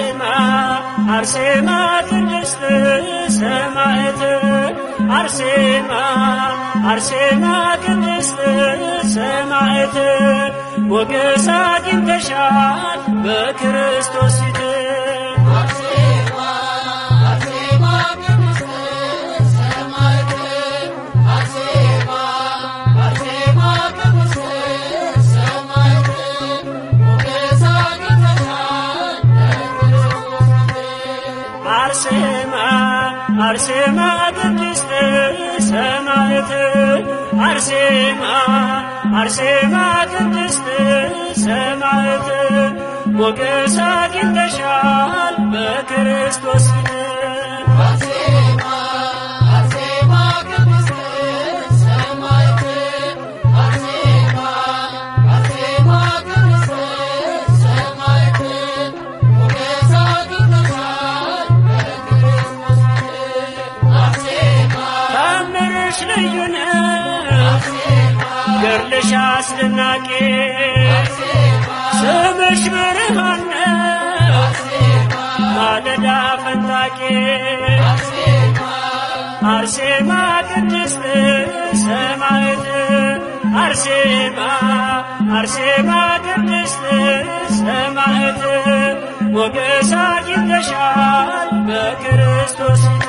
አርሴማ አርሴማ ቅድስት ሰማዕት አርሴማ አርሴማ ቅድስት ሰማዕት ሞገስ አግኝተሻል በክርስቶስ ፊት አርሴማ አርሴማ ቅድስት ሰማዕት አርሴማ አርሴማ ቅድስት ሰማዕት ሞገስ አግኝተሻል በክርስቶስ ፊት አርሴማ አርሴማ ቅድስት ሰማዕት አርሴማ አርሴማ ቅድስት ሰማዕት ሞገስ አግኝተሻል በክርስቶስ ፊት አርሴማ አርሴማ ቅድስት ሰማዕት አርሴማ አርሴማ ቅድስት ሰማዕት ሞገስ አግኝተሻል በክርስቶስ ፊት አርሴማ ታምርሽ ልዩ ነው ገድልሽ አስደናቂ ስምሽ ብርሃን ነው ማለዳ ፈንጣቂ አርሴማ ቅድስት ሰማዕት አርሴማ አርሴማ ቅድስት ሰማዕት ሞገስ አግኝተሻል በክርስቶስ ፊት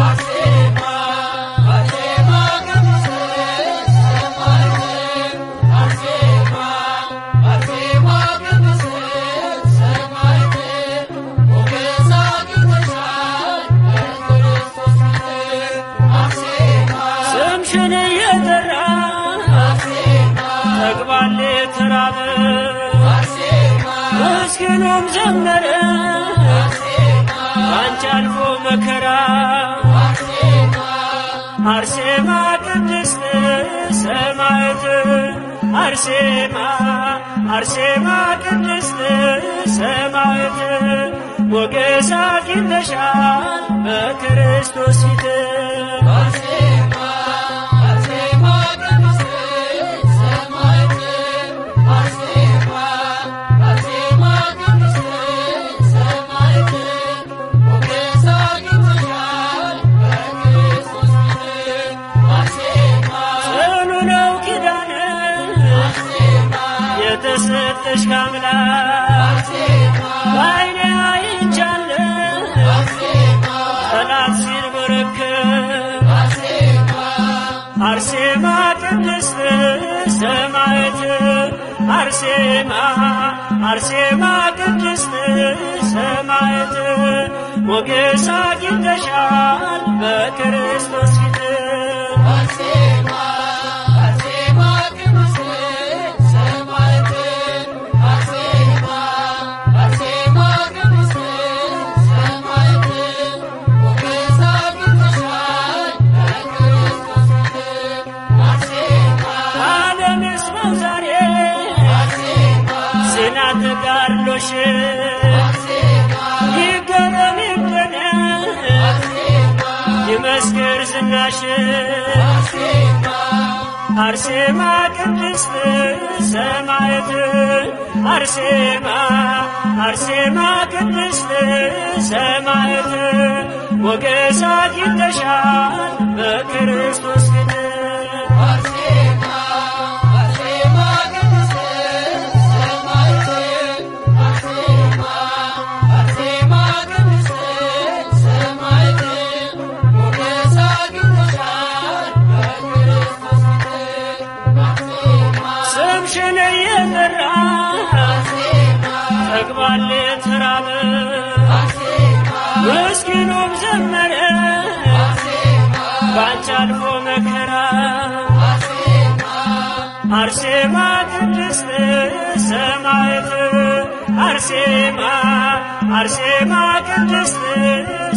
አርሴማ አርሴማ ቅድስት ሰማዕት አርሴማ አርሴማ ቅድስት ሰማዕት ሞገስ አግኝተሻል በክርስቶስ ፊት አርሴማ ስምሽን እየጠራ አርሴማ ተግባል የተራበ አርሴማ ምስኪኑም ዘመረ አርሴማ አንቺ አልፎ መከራ አርሴማ ቅድስት ሰማዕት አርሴማ አርሴማ ቅድስት ሰማዕት ሞገስ አግኝተሻል በክርስቶስ ፊት አርሴማ አርሴማ ቅድስት ሰማዕት አርሴማ አርሴማ ቅድስት ሰማዕት ሞገስ አግኝተሻል በክርስቶስ ፊት አርሴማ ጽኑ ነው ኪዳንሽ አርሴማ የተሰጠሽ ከአምላክ አርሴማ በዓይኔ አይቻለሁ አርሴማ ጠላት ሲንበረከክ አርሴማ አርሴማ ቅድስት ሰማዕት አርሴማ አርሴማ ቅድስት ሰማዕት ሞገስ አግኝተሻል በክርስቶስ ፊት አርሴማ አርሴማ ቅድስት ሰማዕት አርሴማ አርሴማ ቅድስት ሰማዕት ሞገስ አግኝተሻል በክርስቶስ ፊት አርሴማ ዓለምስ ነው ዛሬ አርሴማ ዝና ተጋድሎሽ አርሴማ ይገረም ይደነቅ አርሴማ ይመስክር ዝናሽ አርሴማ አርሴማ ቅድስት ሰማዕት አርሴማ አርሴማ ቅድስት ሰማዕት ሞገስ አግኝተሻል በክርስቶስ ፊት አርሴማ አርሴማ ቅድስት ሰማዕት አርሴማ አርሴማ ቅድስት ሰማዕት ሞገስ አግኝተሻል በክርስቶስ ፊት አርሴማ ስምሽን እየጠራ አርሴማ ተግባል የተራበ አርሴማ ምስኪኑም ዘመረ አርሴማ ባንቺ አልፎ መከራ አርሴማ አርሴማ ቅድስት ሰማዕት አርሴማ አርሴማ ቅድስት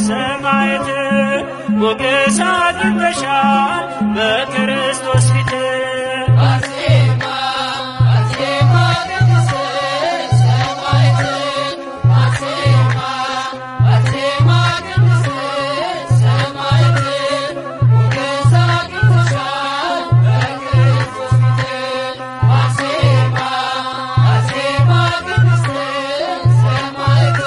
ሰማዕት ሞገስ አግኝተሻል በክርስቶስ ፊት አርሴማ አርሴማ ቅድስት ሰማዕት አርሴማ አርሴማ ቅድስት ሰማዕት ሞገስ አግኝተሻል በክርስቶስ ፊት አርሴማ አርሴማ ቅድስት ሰማዕት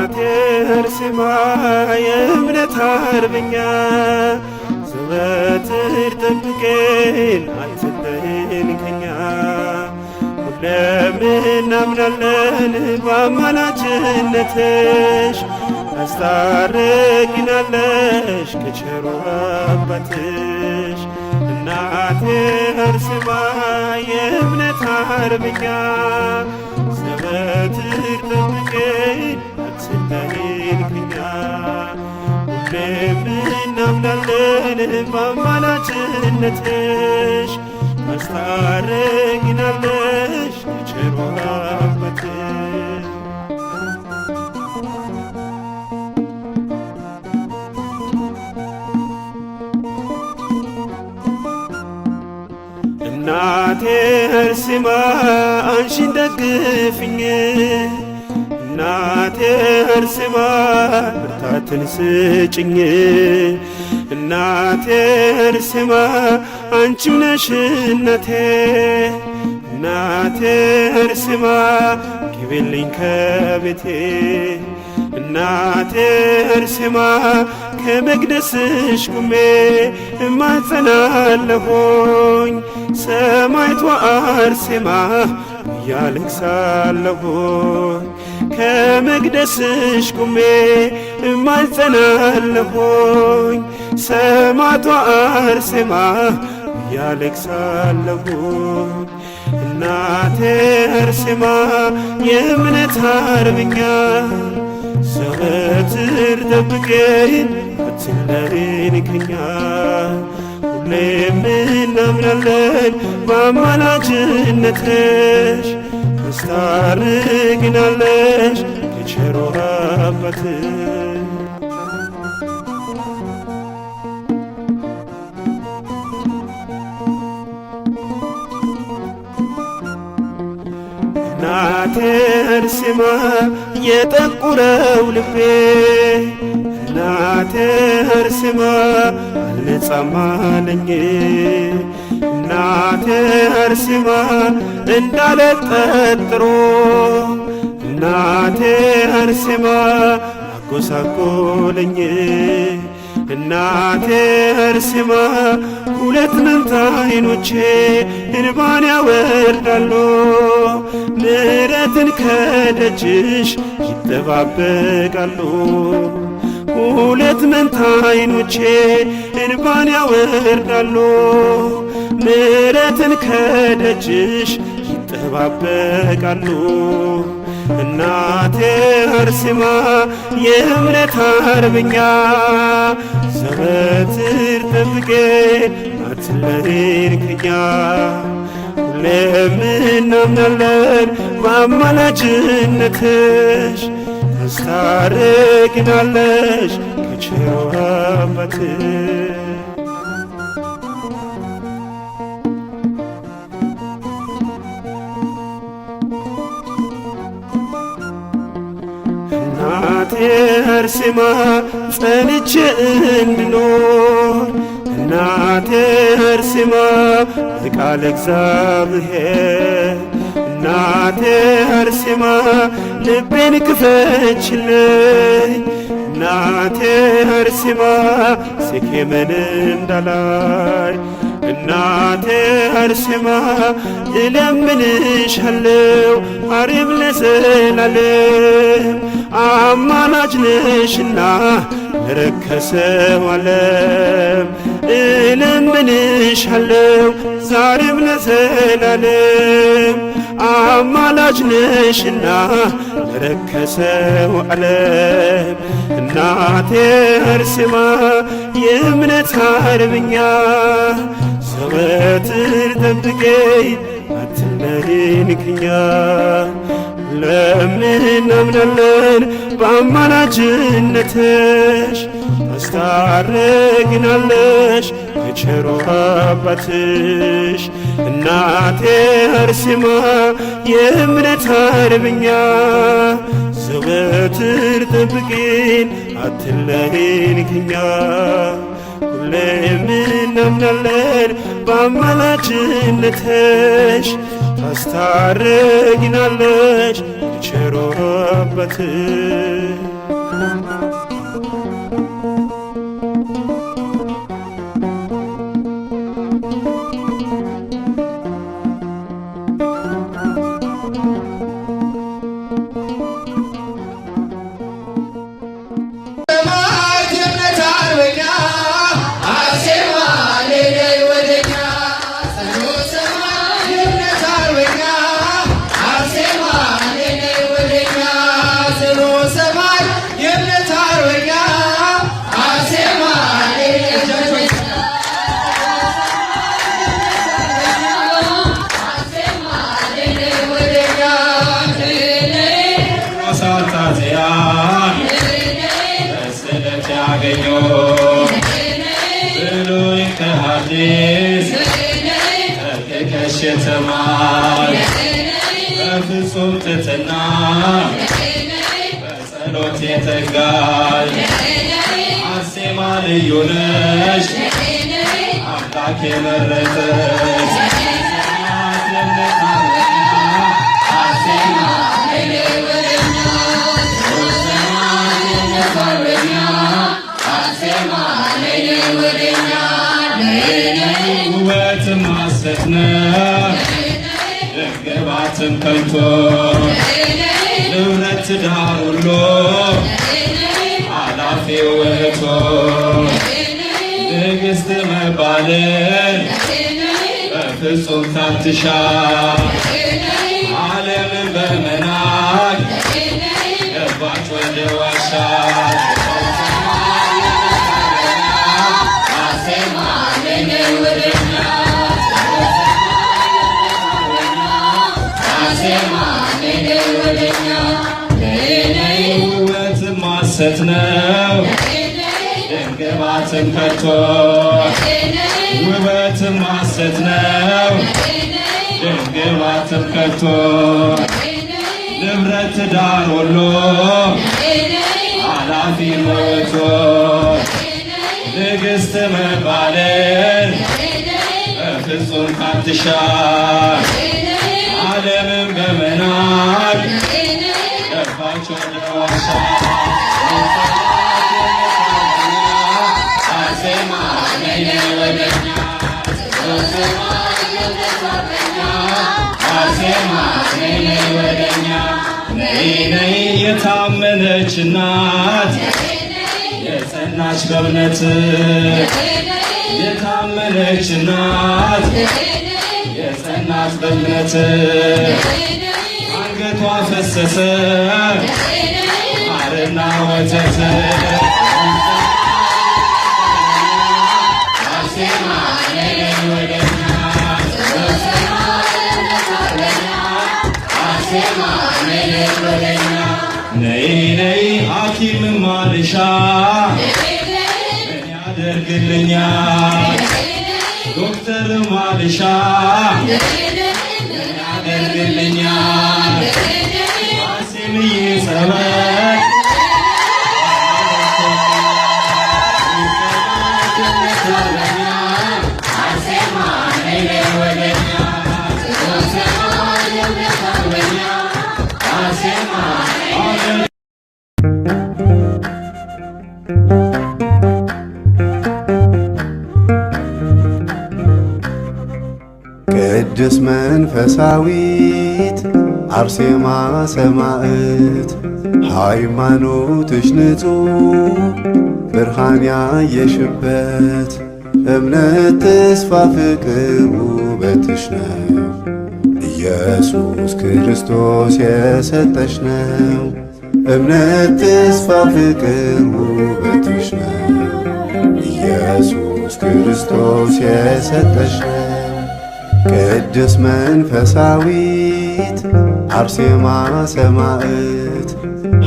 እናቴ አርሴማ የእምነት አርበኛ ዘወትር ጠብቀን አትለይን ከኛ ሁሌም እናምናለን በአማላጅነትሽ ታስታርቂናለሽ ከቸሩ አባትሽ እናቴ አርሴማ የእምነት አርበኛ ዘወትር ጠብቀን አትለይን ከኛ ሁሌም እናምናለን በአማላጅነትሽ ታስታርቂናለሽ ከቸሩ አባትሽ እናቴ አርሴማ አንቺን ደግፍኝ እናቴ አርሴማ ብርታትን ስጭኝ እናቴ አርሴማ አንቺም ነሽ እናቴ እናቴ አርሴማ ግቢልኝ ከቤቴ እናቴ አርሴማ ከመቅደስሽ ቁሜ እማጸናለሁኝ ሰማዕቷ አርሴማ እያለቅሳለሁኝ ከመቅደስሽ ቁሜ እማጸናለሁኝ ሰማዕቷ አርሴማ እያለቅሳለሁኝ እናቴ አርሴማ የእምነት አርበኛ ዘወትር ጠብቀን አትለይን ከኛ ሁሌም እናምናለን በአማላጅነትሽ ታስታርቂናለሽ ከቸሩ አባትሽ እናቴ አርሴማ የጠቁረው ልቤ እናቴ አርሴማ አልነጻም አለኝ እናቴ አርሴማ እንዳልጠረጥሮ እናቴ አርሴማ አጎሳቆለኝ እናቴ አርሴማ ሁለት መንታ ዓይኖቼ እንባን ያወርዳሉ ምሕረትን ከደጅሽ ይጠባበቃሉ ሁለት መንታ ዓይኖቼ እንባን ያወርዳሉ ምሕረትን ከደጅሽ ይጠባበቃሉ እናቴ አርሴማ የእምነት አርበኛ ዘወትር ጠብቀን አትለይን ከኛ ሁሌም እናምናለን በአማላጅነትሽ ታስታርቂናለሽ ከቸሩ አባትሽ እናቴ አርሴማ ጸንቼ እንድኖር እናቴ አርሴማ በቃለ እግዚአብሔር እናቴ አርሴማ ልቤን ክፈችልኝ እናቴ አርሴማ ሴኬምን እንዳላይ እናቴ አርሴማ እለምንሻለው አርብ ለዘላለም አማላጅ ነሽና ለረከሰው ዓለም እለምንሻለው ዛሬም ለዘላለም አማላጅ ነሽና ለረከሰው ዓለም እናቴ አርሴማ የእምነት አርበኛ ዘወትር ጠብቀኝ አትለይን ከኛ ለምን እናምናለን በአማላጅነትሽ ታስታርቂናለሽ ከቸሩ አባትሽ እናቴ አርሴማ የእምነት አርበኛ ዘወትር ጠብቂን አትለይን ከኛ ሁሌም እናምናለን በአማላጅነትሽ ታስታርቂናለሽ ከቸሩ አባትሽ የተማር በፍጹም ትሕትና በጸሎት የተጋች አርሴማ ልዩ ነሽ አምላክ የመረጠሽ ውበትም ሐሰት ነው ግባትም ከንቱ ንብረት ትዳር ሁሉ ኃላፊ ውእቱ ንግሥት መባልን በፍጹም ታትሻ ዓለምን በመናቅ ገባች ወደ ዋሻ ውበትም ሐሰት ነው ድንግባትም ከቶ ውበትም ሐሰት ነው ድንግባትም ከቶ ንብረት ትዳር ሁሉ ኃላፊ ውእቱ ንግሥት መባልን በፍጹም ታትሻ ዓለምን በመናቅ ገባች ወደ ዋሻ አርሴማ ነይ ወደኛ አርሴማ ነይ ወደኛ ነይ የታመነች እናት የጸናች በእምነት የታመነች እናት የጸናች በእምነት አንገቷ ፈሰሰ ማርና ወተት አርሴማ ነይ ወደኛ አርሴማ ነይ ወደኛ ነይ ሐኪምም አልሻ ምን ያደርግልኛል ዶክተርም አልሻ ምን ያደርግልኛል አርሴምዬ ጸበል አርሴማ ነይ ወደኛ ቅድስት መንፈሳዊት አርሴማ ሰማዕት ሃይማኖትሽ ንጹሕ ብርሃን ያየሽበት እምነት ተስፋ ፍቅር ውበትሽ ነው ኢየሱስ ክርስቶስ የሰጠሽ ነው እምነት ተስፋ ፍቅር ውበትሽ ነው ኢየሱስ ክርስቶስ የሰጠሽ ነው ቅድስት መንፈሳዊት አርሴማ ሰማዕት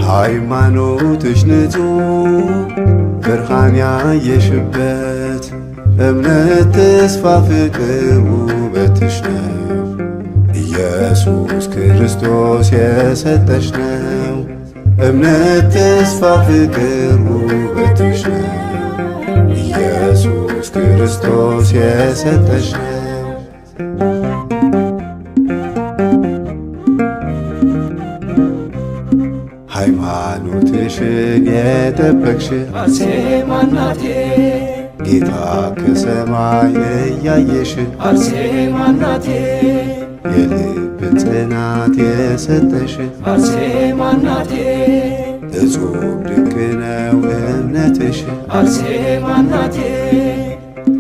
ሃይማኖትሽ ንጹሕ ብርሃን ያየሽበት እምነት ተስፋ ፍቅር ውበትሽ ነው ኢየሱስ ክርስቶስ የሰጠሽ ነው እምነት ተስፋ ፍቅር ውበትሽ ነው ኢየሱስ ክርስቶስ የሰጠሽ ነው ሃይማኖትሽን የጠበቅሽ አርሴማ እናቴ ጌታ ከሰማይ እያየሽ አርሴማ እናቴ የልብን ጽናት የሰጠሽ አርሴማ እናቴ እጹብ ድንቅ ነው እምነትሽ አርሴማ እናቴ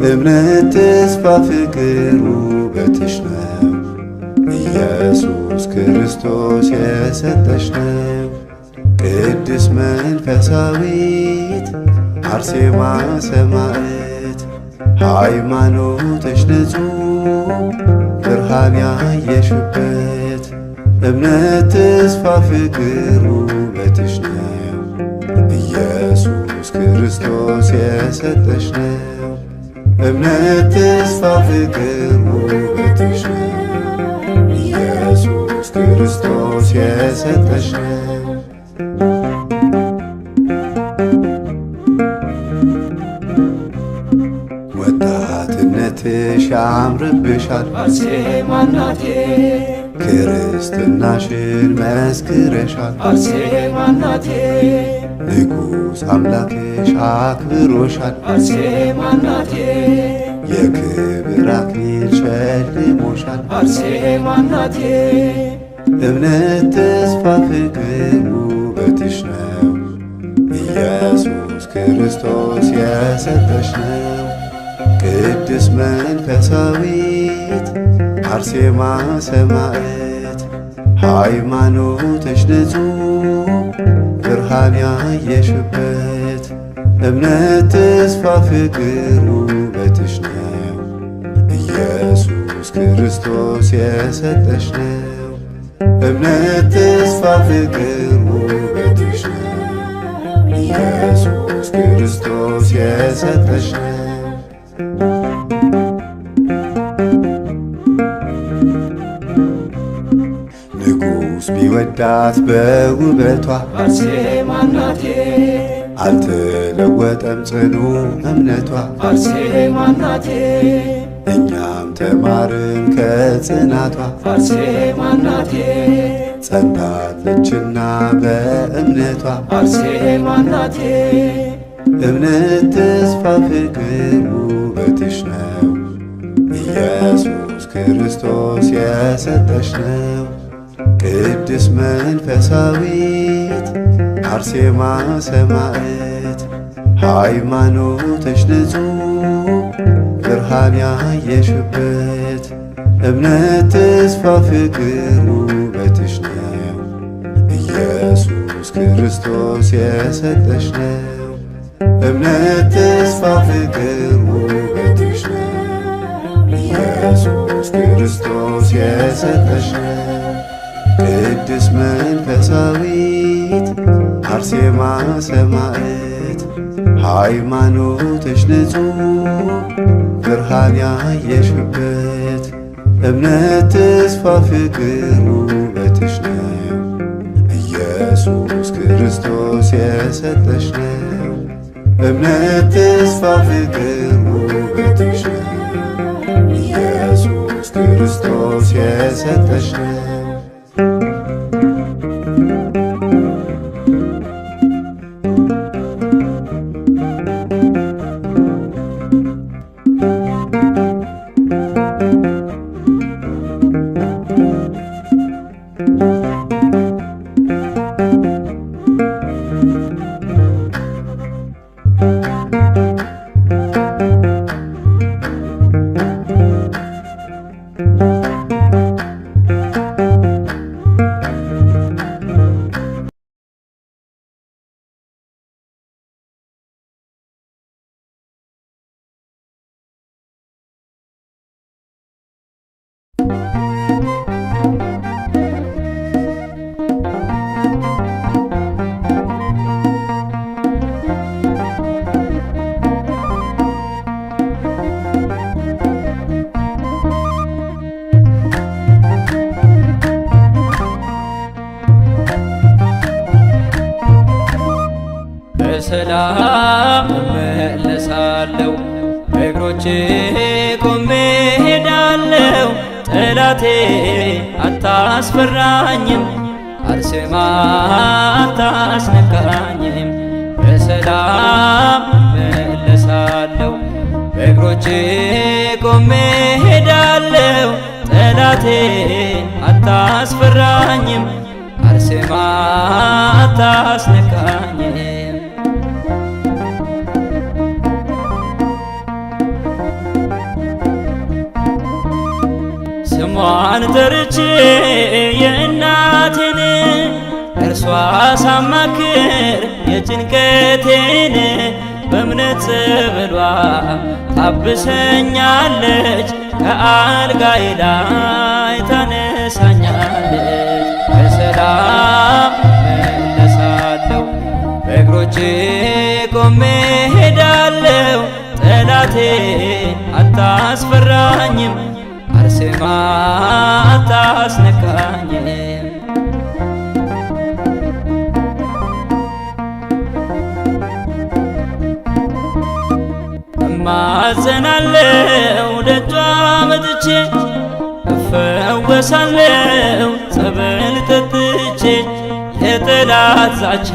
እምነት ተስፋ ፍቅር ውበትሽ ነው ኢየሱስ ክርስቶስ የሰጠሽ ነው። ቅድስት መንፈሳዊት አርሴማ ሰማዕት ሃይማኖትሽ ንጹሕ ብርሃን ያየሽበት እምነት ተስፋ ፍቅር ውበትሽ ነው ኢየሱስ ክርስቶስ የሰጠሽ ነው። እምነት ተስፋ ፍቅር ውበትሽ ነው ኢየሱስ ክርስቶስ የሰጠሽ ነው። ወጣትነትሽ ያምርብሻል አርሴማ እናቴ ክርስትናሽን መስክረሻል አርሴማ እናቴ ንጉሥ አምላክሽ አክብሮሻል አርሴማ እናቴ የክብር አክሊል ሸልሞሻል አርሴማ እናቴ እምነት ተስፋ ፍቅር ውበትሽ ነው ኢየሱስ ክርስቶስ የሰጠሽ ነው። ቅድስት መንፈሳዊት አርሴማ ሰማዕት ሃይማኖትሽ ንጹሕ ብርሃን ያየሽበት እምነት ተስፋ ፍቅር ውበትሽ ነው ኢየሱስ ክርስቶስ የሰጠሽ ነው። እምነት ተስፋ ፍቅር ውበትሽ ነው ኢየሱስ ክርስቶስ የሰጠሽ ነው። ንጉሥ ቢወዳት በውበቷ አርሴማ እናቴ አልተለወጠም ጽኑ እምነቷ አርሴማ እናቴ እኛም ተማርን ከጽናቷ አርሴማ እናቴ ጸንታለችና በእምነቷ አርሴማ እናቴ እምነት ተስፋ ፍቅር ውበትሽ ነው ኢየሱስ ክርስቶስ የሰጠሽ ነው። ቅድስት መንፈሳዊት አርሴማ ሰማዕት ሃይማኖትሽ ንጹሕ ብርሃን ያየሽበት እምነት ተስፋ ፍቅር ውበትሽ ነው ኢየሱስ ክርስቶስ የሰጠሽ ነው። እምነት ተስፋ ፍቅር ውበትሽ ነው ኢየሱስ ክርስቶስ የሰጠሽ ነው። ቅድስት መንፈሳዊት አርሴማ ሰማዕት ሃይማኖትሽ ንጹሕ ብርሃን ያየሽበት እምነት ተስፋ ፍቅር ውበትሽ ነው ኢየሱስ ክርስቶስ የሰጠሽ ነው። እምነት ተስፋ ፍቅር ውበትሽ ነው ኢየሱስ ክርስቶስ የሰጠሽ ነው። በሰላም እመለሳለሁ በእግሮቼ ቆሜ ሄዳለሁ። ጠላቴ አታስፈራኝም። አርሴማ አታስነካኝም በሰላም እመለሳለሁ በእግሮቼ ቆሜ ሄዳለሁ ጠላቴ አታስፈራኝም አርሴማ አታስነካኝም ስሟን ጠርቼ የእናቴን እርሷ ሳማክር የጭንቀቴን በእምነት ጸበሏ ታብሰኛለች ከአልጋዬ ላይ ታነሳኛለች በሰላም እመለሳለሁ በእግሮቼ ቆሜ ሄዳለሁ ጠላቴ አታስፈራኝም አርሴማ አታስነካኝም እማጸናለሁ ደጇ መጥቼ እፈወሳለሁ ጸበል ጠጥቼ የጠላት ዛቻ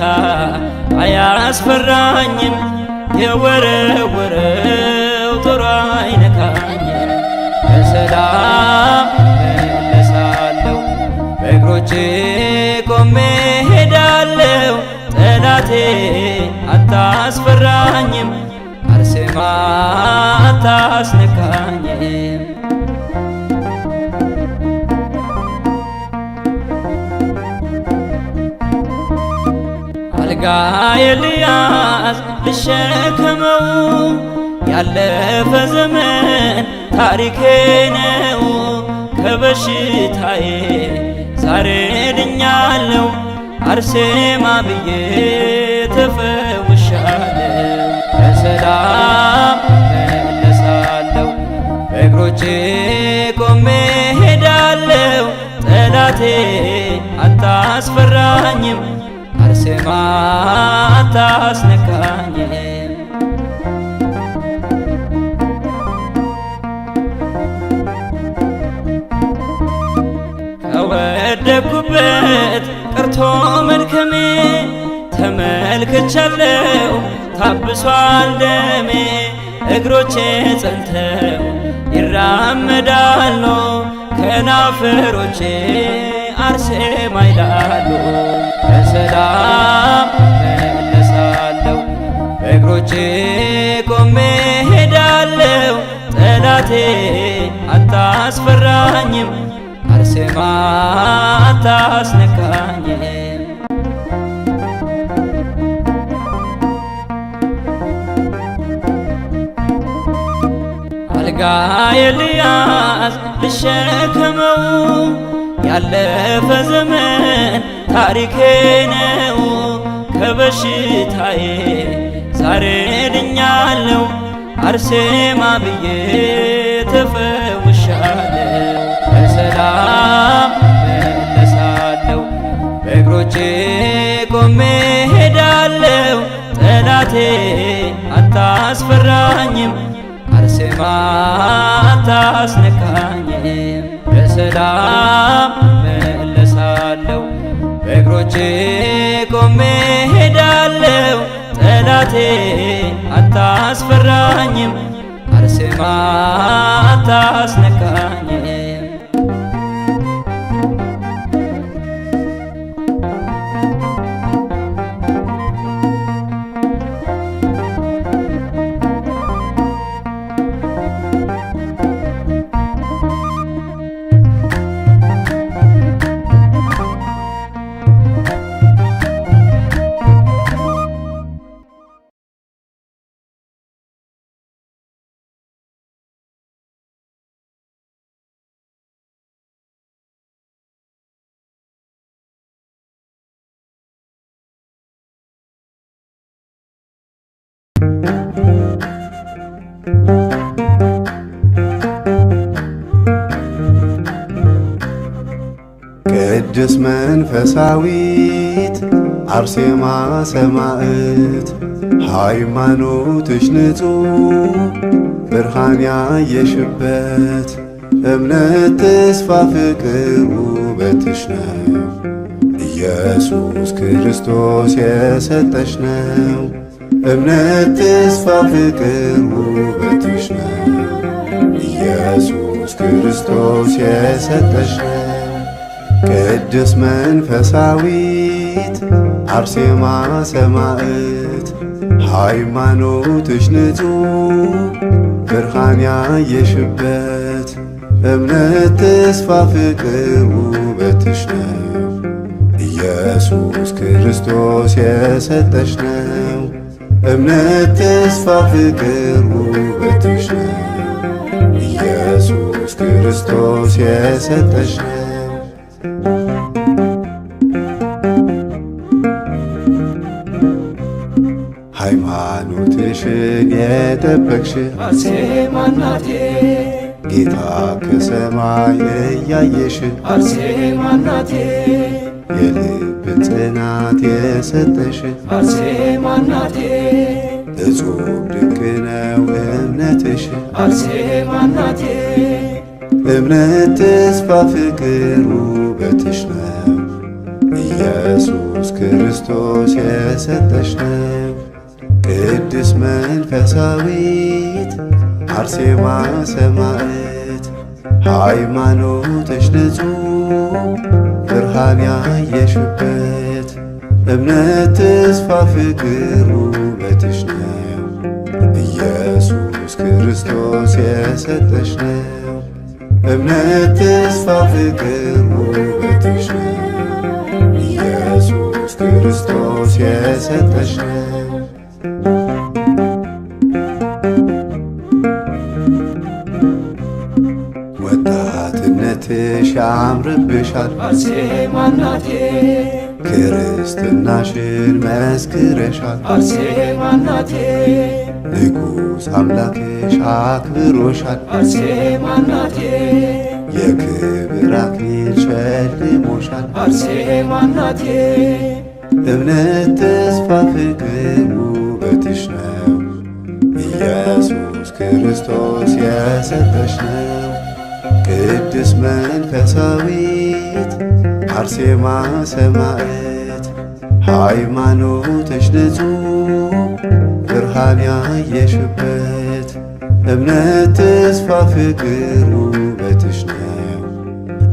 አያስፈራኝም የወረወረው ጦር አይነካኝም በሰላም እመለሳለሁ በእግሮቼ ቆሜ ሄዳለሁ ጠላቴ አታስፈራኝም አርሴማ አታስነካኝም አልጋዬ ልያዝ ልሸከመው ያለፈ ዘመን ታሪኬ ነው ከበሽታዬ ዛሬ ድኛለሁ አርሴማ ብዬ ተፈውሻለሁ በሰላም እመለሳለሁ በእግሮቼ ቆሜ ሄዳለሁ ጠላቴ አታስፈራኝም አርሴማ አታስነካኝም ከወደኩበት ቀርቶ መድከሜ ተመልክቻለሁ ታብሷል ደሜ እግሮቼ ጸንተው ይራመዳሉ ከናፈሮቼ አርሴማ ይላሉ በሰላም እመለሳለሁ በእግሮቼ ቆሜ ሄዳለሁ ጠላቴ አታስፈራኝም አርሴማ አታስነካኝም አልጋዬ ልያዝ ልሸከመው ያለፈ ዘመን ታሪኬ ነው ከበሽታዬ ዛሬ ድኛለሁ አርሴማ ብዬ ተፈውሻለሁ በሰላም እመለሳለሁ በእግሮቼ ቆሜ ሄዳለሁ ጠላቴ አታስፈራኝም አርሴማ አታስነካኝም በሰላም እመለሳለሁ በእግሮቼ ቆሜ ሄዳለሁ ጠላቴ አታስፈራኝም አርሴማ አታስነካኝም ቅድስት መንፈሳዊት አርሴማ ሰማዕት ሃይማኖትሽ ንጹሕ ብርሃን ያየሽበት እምነት ተስፋ ፍቅር ውበትሽ ነው ኢየሱስ ክርስቶስ የሰጠሽ ነው። እምነት፣ ተስፋ፣ ፍቅር ውበትሽ ነው። ኢየሱስ ክርስቶስ የሰጠሽ ነው። ቅድስት መንፈሳዊት አርሴማ ሰማዕት ሃይማኖትሽ ንጹሕ ብርሃን ያየሽበት እምነት፣ ተስፋ፣ ፍቅር ውበትሽ ነው። ኢየሱስ ክርስቶስ የሰጠሽ ነው። እምነት፣ ተስፋ፣ ፍቅር ውበትሽ ነው። ኢየሱስ ክርስቶስ የሰጠሽ ነው። ሃይማኖትሽን የጠበቅሽ አርሴማ እናቴ ጌታ ከሰማይ እያየሽ አርሴማ እናቴ የልብን ጽናት የሰጠሽ አርሴማ እናቴ እጹብ ድንቅ ነው እምነትሽ አርሴማ እናቴ እምነት፣ ተስፋ፣ ፍቅር ውበትሽ ነው። ኢየሱስ ክርስቶስ የሰጠሽ ነው። ቅድስት መንፈሳዊት አርሴማ ሰማዕት ሃይማኖትሽ ንጹሕ ብርሃን ያየሽበት እምነት፣ ተስፋ፣ ፍቅር ውበትሽ ነው። ኢየሱስ ክርስቶስ የሰጠሽ ነው። እምነት፣ ተስፋ፣ ፍቅር ውበትሽ ነው። ኢየሱስ ክርስቶስ የሰጠሽ ነው። ወጣትነትሽ ያምርብሻል አርሴማ እናቴ ክርስትናሽን መስክረሻል። አርሴማ እናቴ ንጉሥ አምላክሽ አክብሮሻል። አርሴማ እናቴ የክብር አክሊል ሸልሞሻል። አርሴማ እናቴ እምነት፣ ተስፋ፣ ፍቅር ውበትሽ ነው። ኢየሱስ ክርስቶስ የሰጠሽ ነው። ቅድስት መንፈሳዊት አርሴማ ሰማዕት ሃይማኖትሽ ንጹሕ ብርሃን ያየሽበት እምነት፣ ተስፋ፣ ፍቅር ውበትሽ ነው።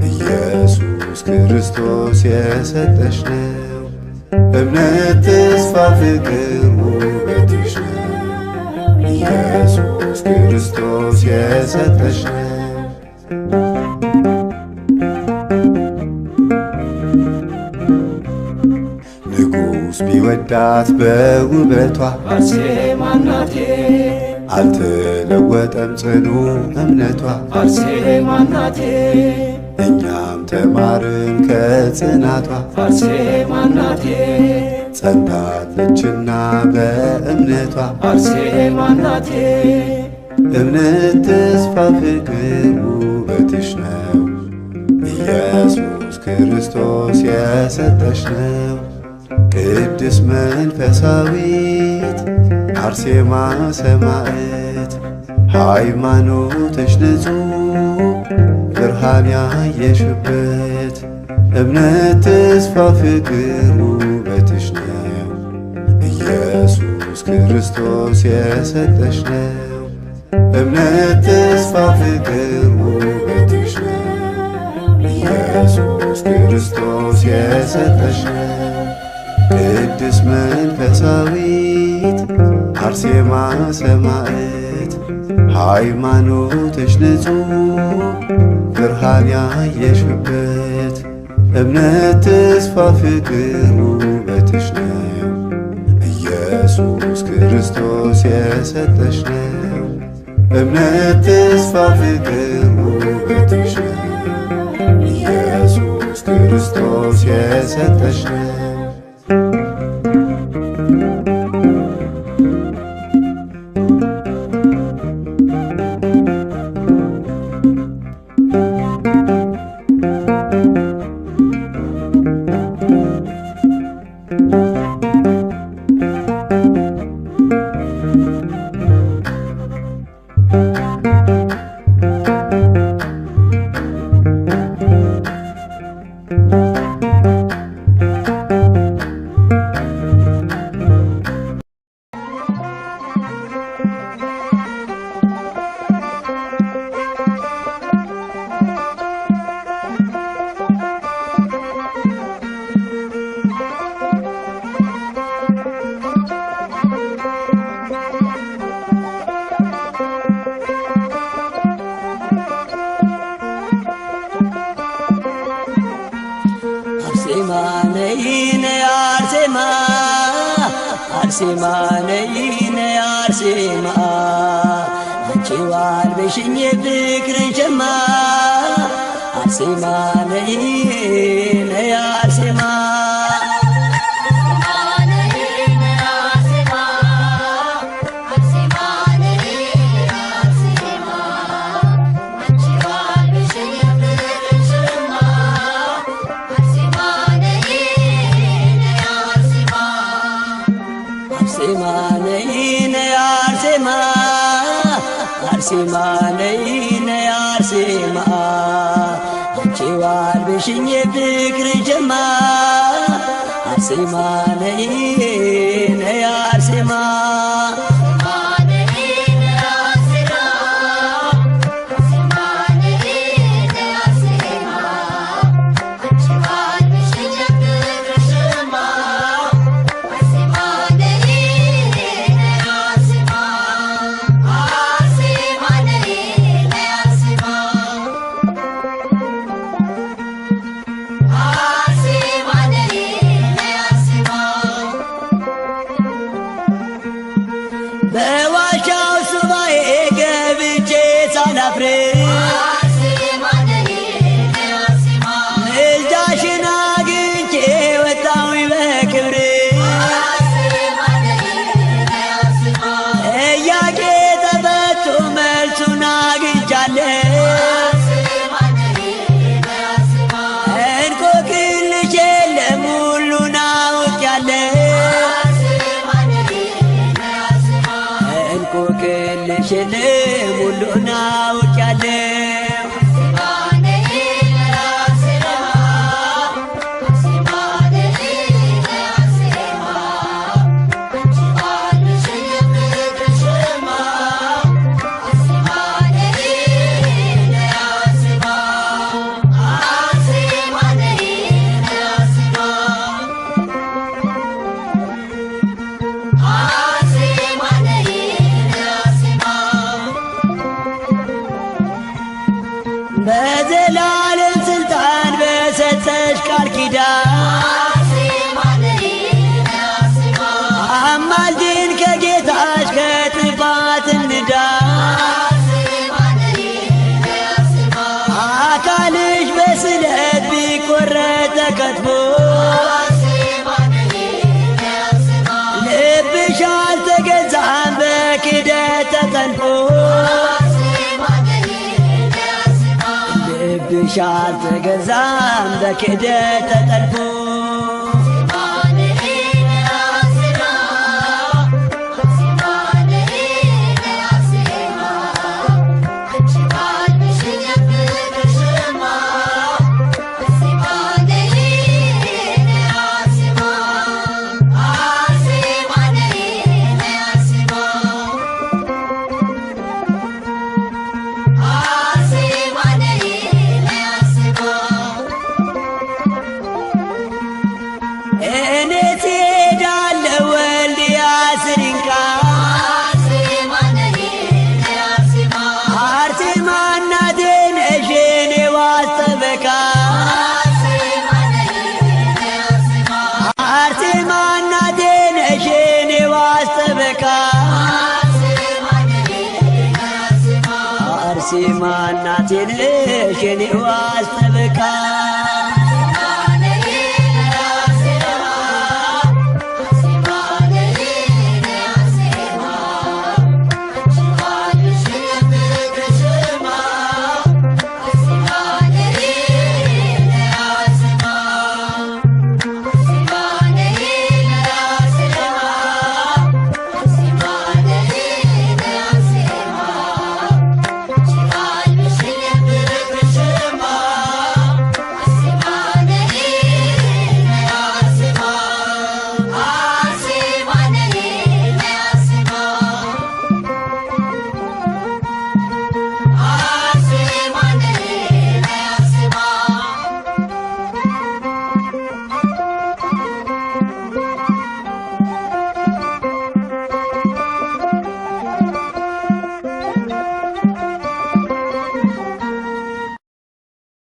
ኢየሱስ ክርስቶስ የሰጠሽ ነው። እምነት፣ ተስፋ፣ ፍቅር ውበትሽ ነው። ኢየሱስ ክርስቶስ የሰጠሽ ነው። ንጉሥ ቢወዳት በውበቷ አርሴማ እናቴ አልተለወጠም ጽኑ እምነቷ። አርሴማ እናቴ እኛም ተማርን ከጽናቷ አርሴማ እናቴ ጸንታለችና በእምነቷ አርሴማ እናቴ እምነት፣ ተስፋ፣ ፍቅር ውበትሽ ነው። ኢየሱስ ክርስቶስ የሰጠሽ ነው። ቅድስት መንፈሳዊት አርሴማ ሰማዕት ሃይማኖትሽ ንጹሕ ብርሃን ያየሽበት እምነት፣ ተስፋ፣ ፍቅር ውበትሽ ነው። ኢየሱስ ክርስቶስ የሰጠሽ ነው። እምነት፣ ተስፋ፣ ፍቅር ውበትሽ ነው። ኢየሱስ ክርስቶስ የሰጠሽ ነው። ቅድስት መንፈሳዊት አርሴማ ሰማዕት ሃይማኖትሽ ንጹሕ ብርሃን ያየሽበት እምነት፣ ተስፋ፣ ፍቅር ውበትሽ ነው። ኢየሱስ ክርስቶስ የሰጠሽ ነው። እምነት፣ ተስፋ፣ ፍቅር ውበትሽ ነው። ኢየሱስ ክርስቶስ የሰጠሽ ነው። ነይ ነይ አርሴማ አርሴማ ነይ ነይ አርሴማ አንቺ ዋልበሽኝ ፍቅርን ሸማ አርሴማ ነይ ነይ አርሴማ አርሴማ ነይ ነይ አርሴማ አንቺ ዋልበሽኝ ፍቅርን ሸማ አርሴማ ነይ ነይ አርሴማ በዋሻው ሱባኤ ገብቼ ሳላፍር ምልጃሽን አግኝቼ ወጣሁኝ በክብር ጥያቄ ተፈቶ መልሱን አግኝቻለሁ እንቆቅልሽ የለም ሁሉን አውቄያለሁ እንቆቅልሽ የለም ሁሉን አውቄያለሁ በዘላለም ስልጣን በሰጠሽ ቃል ኪዳን አማልጅን ከጌታሽ ከጥፋት እንዳን አካልሽ በስለት ቢቆረጥ ተከትፎ ልብሽ አልተገዛም በክደት ተጠልፎ ልብሽ አልተገዛም በክደት ተጠልፎ እኔ ትሄዳለሁ ወልድያ ስሪንቃ አርሴማ እናቴ ነሽ የኔ ዋስ ጠበቃ አርሴማ እናቴ ነሽ የኔ ዋስ ጠበቃ አርሴማ እናቴ ነሽ የኔ ዋስ ጠበቃ